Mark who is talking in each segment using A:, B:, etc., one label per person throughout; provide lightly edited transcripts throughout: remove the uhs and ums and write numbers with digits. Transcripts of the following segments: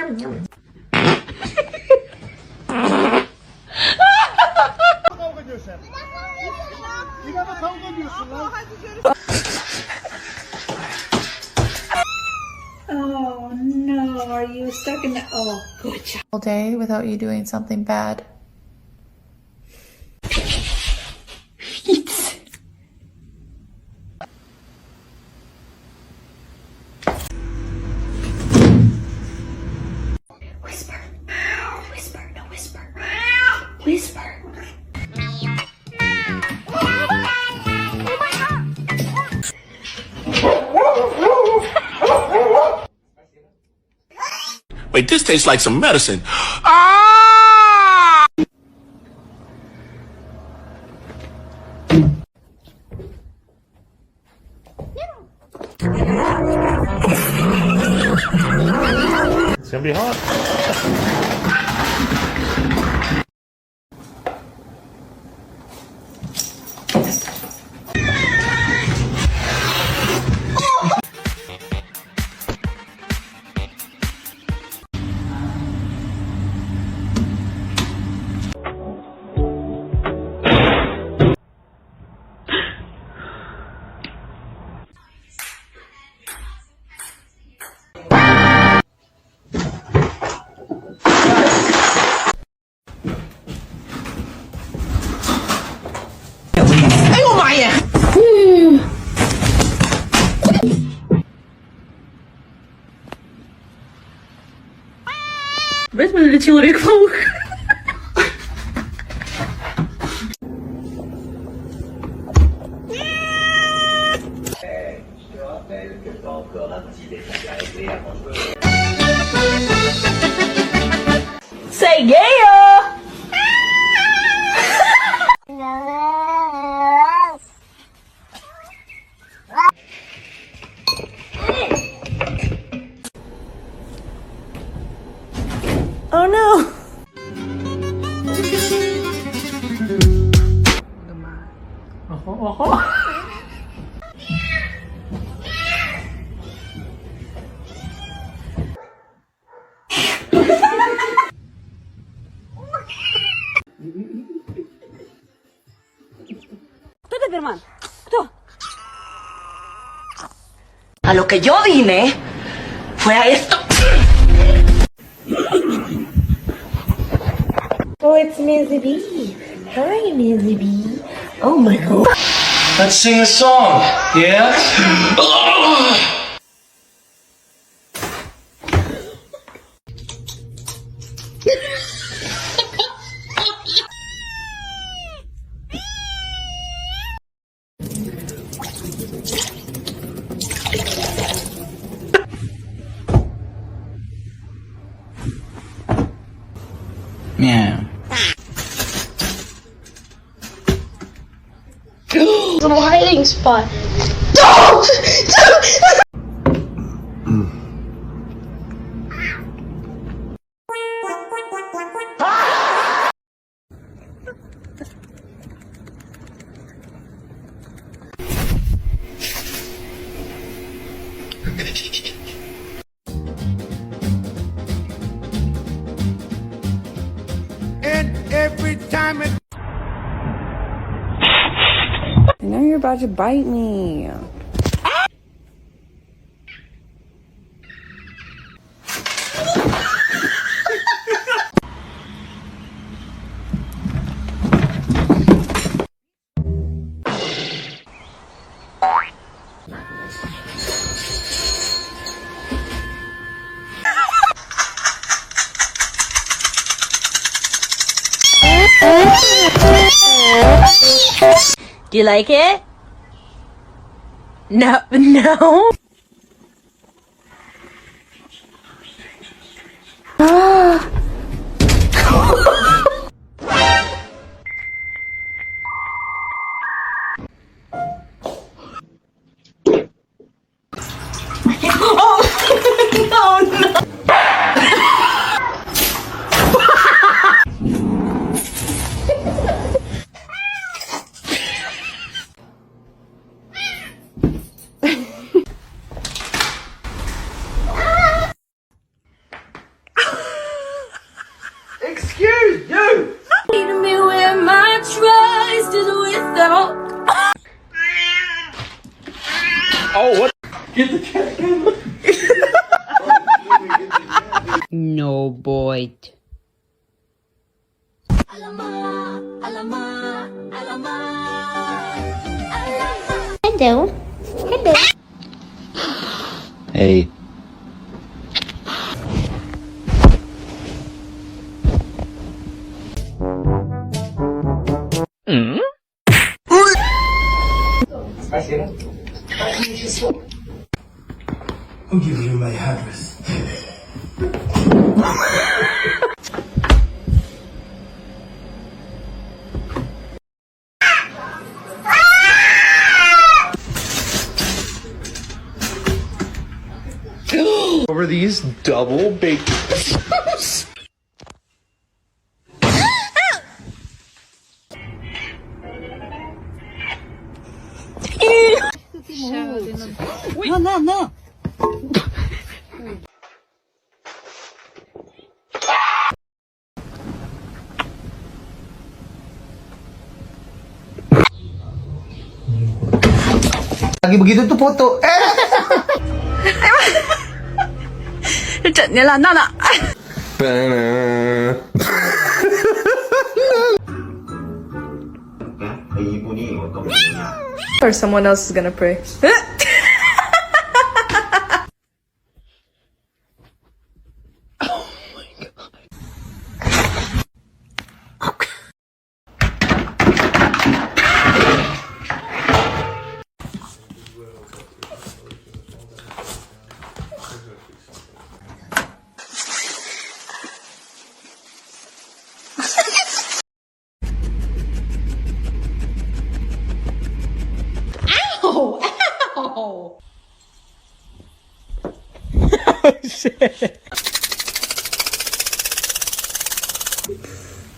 A: Kavga ediyorsun sen. Yine mi kavga ediyorsun lan?
B: Oh no, are you stuck in the... Oh, good job.
C: All day without you doing something bad.
B: Whisper. Whisper, no whisper. Whisper.
D: Wait, this tastes like some medicine. Ah!
A: It's gonna be hot.
B: Возьми для Человек-паук. Say yeah! Oh no!
E: Кто Доберман? Кто?
F: A lo que yo vine fue a esto.
B: Oh, it's Mizzy B. Hi, Mizzy B. Oh my god.
D: Let's sing a song, yeah? Meow.
G: Little hiding spot.
A: And every time it
E: I know you're about to bite me.
F: Do you like it? No, no.
H: no bite.
B: Hello. Hello.
I: Hey.
A: I'll give you my address.
J: Over these double baked.
F: No.
A: Lagi begitu tuh foto.
C: Or someone else is gonna pray.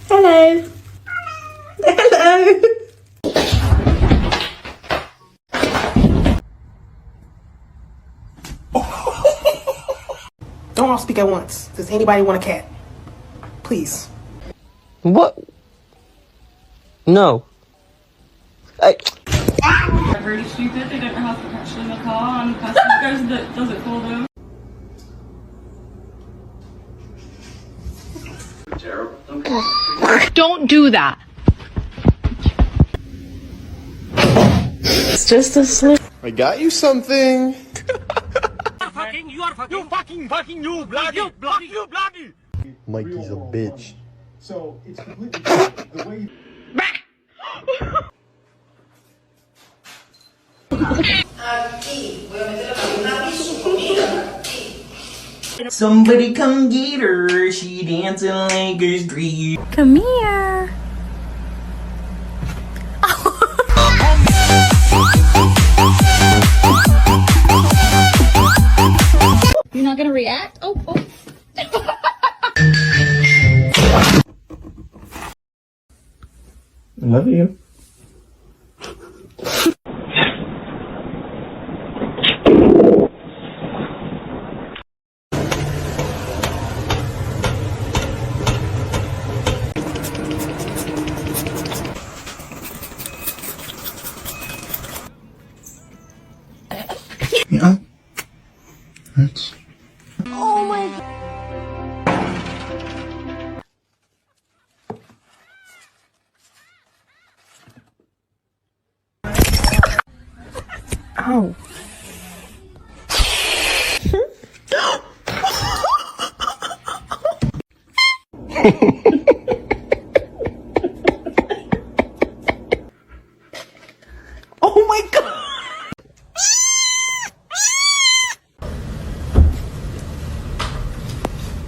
B: Hello. Hello.
K: Don't all speak at once. Does anybody want a cat? Please.
I: What? No.
L: Really stupid. They don't know how to catch in the car, and the person that goes that does it for them.
H: Don't do that.
C: It's just a slip.
J: I got you something. Mikey's a bitch.
A: So it's completely different. The way you...
F: Somebody come get her. She dancing like a street.
E: Come here.
G: You're not gonna react? Oh.
A: Love you. Yeah. That's...
B: Oh my god.
C: Ow.
K: Oh my god.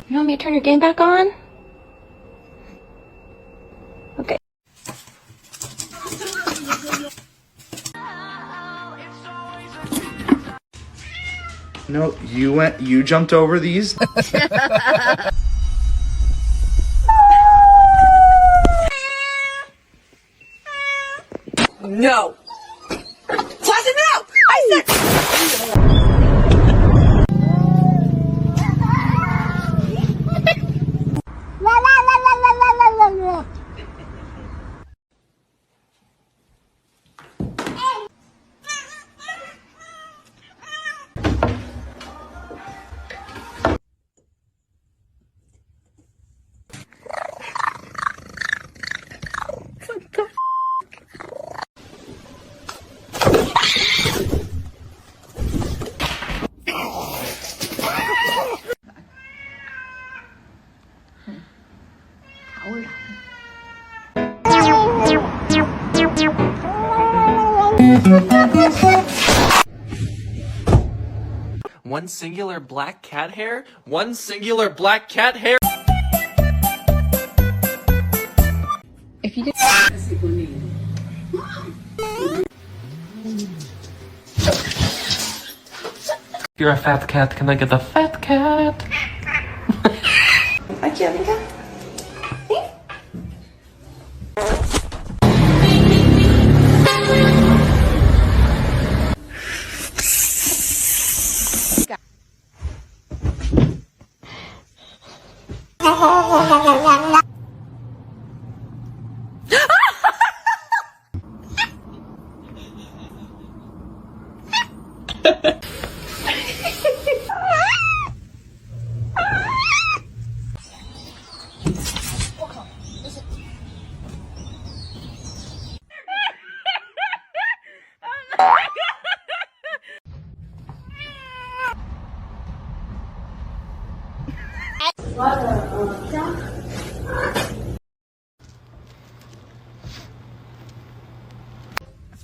B: You want me to turn your game back on? Okay.
J: No, you jumped over these.
F: No. Classic, no! I said. One singular black cat hair? One singular black cat hair?
C: If you did.
F: If you're a fat cat, can I get the fat cat?
B: Aquí, amiga.
K: I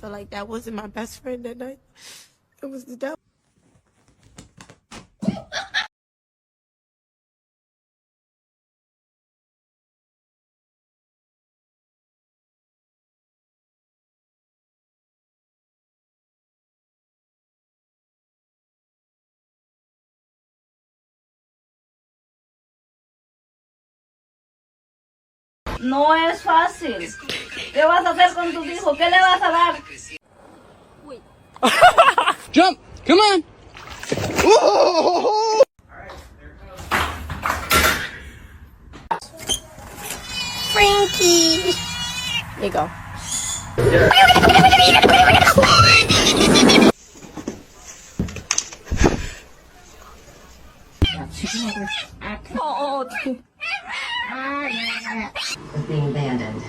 K: feel like that wasn't my best friend that night. It was the devil.
L: No es fácil. ¿Qué vas a hacer con tu hijo? ¿Qué le vas a dar?
H: Jump! Come on!
K: Frankie! There you go.
B: Being abandoned.